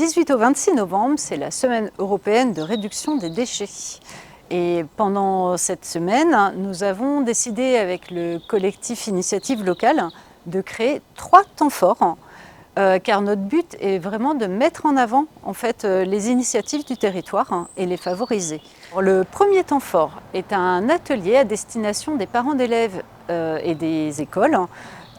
18 au 26 novembre, c'est la semaine européenne de réduction des déchets. Et pendant cette semaine, nous avons décidé avec le collectif Initiative Locale de créer 3 temps forts, car notre but est vraiment de mettre en avant les initiatives du territoire et les favoriser. Le premier temps fort est un atelier à destination des parents d'élèves et des écoles,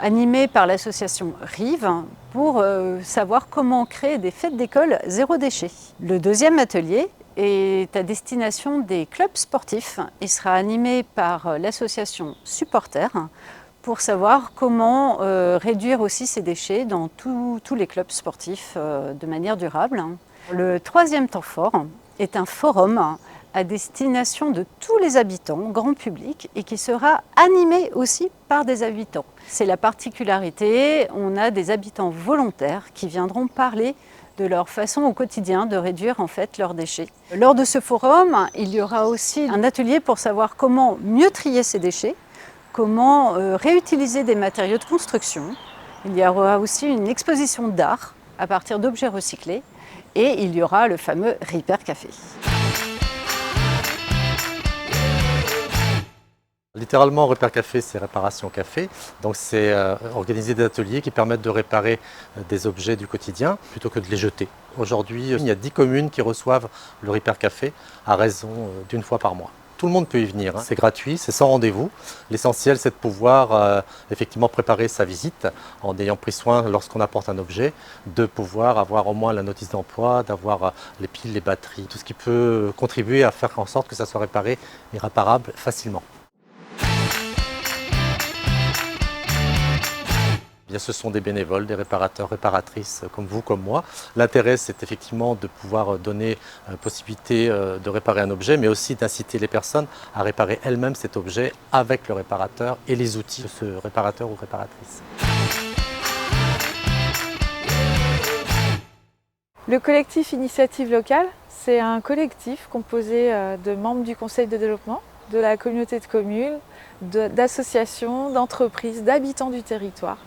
animé par l'association Rive, pour savoir comment créer des fêtes d'école zéro déchet. Le deuxième atelier est à destination des clubs sportifs et sera animé par l'association Supporters pour savoir comment réduire aussi ces déchets dans tous les clubs sportifs de manière durable. Le troisième temps fort est un forum à destination de tous les habitants, grand public, et qui sera animé aussi par des habitants. C'est la particularité, on a des habitants volontaires qui viendront parler de leur façon au quotidien de réduire leurs déchets. Lors de ce forum, il y aura aussi un atelier pour savoir comment mieux trier ces déchets, comment réutiliser des matériaux de construction. Il y aura aussi une exposition d'art à partir d'objets recyclés et il y aura le fameux Repair Café. Littéralement, Repair Café, c'est réparation café. Donc c'est organiser des ateliers qui permettent de réparer des objets du quotidien plutôt que de les jeter. Aujourd'hui, il y a 10 communes qui reçoivent le Repair Café à raison d'une fois par mois. Tout le monde peut y venir, c'est gratuit, c'est sans rendez-vous. L'essentiel, c'est de pouvoir effectivement préparer sa visite en ayant pris soin, lorsqu'on apporte un objet, de pouvoir avoir au moins la notice d'emploi, d'avoir les piles, les batteries, tout ce qui peut contribuer à faire en sorte que ça soit réparé et réparable facilement. Bien, ce sont des bénévoles, des réparateurs, réparatrices comme vous, comme moi. L'intérêt, c'est effectivement de pouvoir donner possibilité de réparer un objet, mais aussi d'inciter les personnes à réparer elles-mêmes cet objet avec le réparateur et les outils de ce réparateur ou réparatrice. Le collectif Initiative Locale, c'est un collectif composé de membres du conseil de développement, de la communauté de communes, d'associations, d'entreprises, d'habitants du territoire.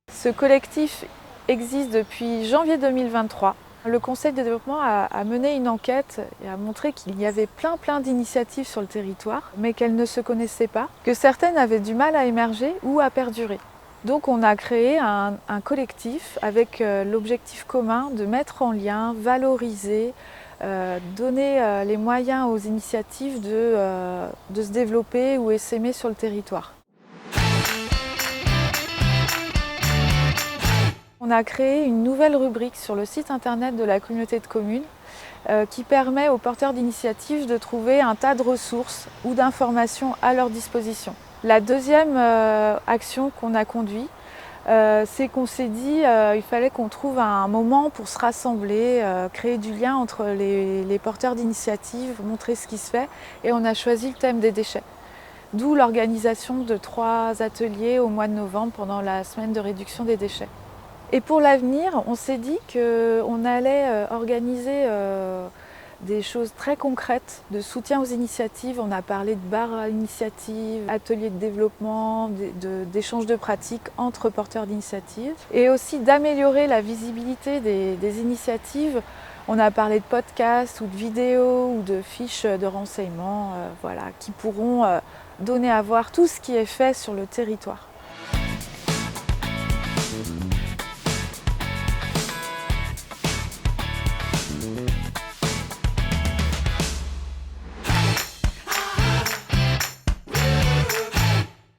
Ce collectif existe depuis janvier 2023. Le conseil de développement a mené une enquête et a montré qu'il y avait plein d'initiatives sur le territoire, mais qu'elles ne se connaissaient pas, que certaines avaient du mal à émerger ou à perdurer. Donc on a créé un collectif avec l'objectif commun de mettre en lien, valoriser, donner les moyens aux initiatives de se développer ou essaimer sur le territoire. On a créé une nouvelle rubrique sur le site internet de la communauté de communes qui permet aux porteurs d'initiatives de trouver un tas de ressources ou d'informations à leur disposition. La deuxième action qu'on a conduite, c'est qu'on s'est dit qu'il fallait qu'on trouve un moment pour se rassembler, créer du lien entre les porteurs d'initiatives, montrer ce qui se fait, et on a choisi le thème des déchets. D'où l'organisation de 3 ateliers au mois de novembre pendant la semaine de réduction des déchets. Et pour l'avenir, on s'est dit qu'on allait organiser des choses très concrètes de soutien aux initiatives. On a parlé de bars à initiatives, ateliers de développement, d'échanges de pratiques entre porteurs d'initiatives. Et aussi d'améliorer la visibilité des initiatives. On a parlé de podcasts ou de vidéos ou de fiches de renseignements qui pourront donner à voir tout ce qui est fait sur le territoire.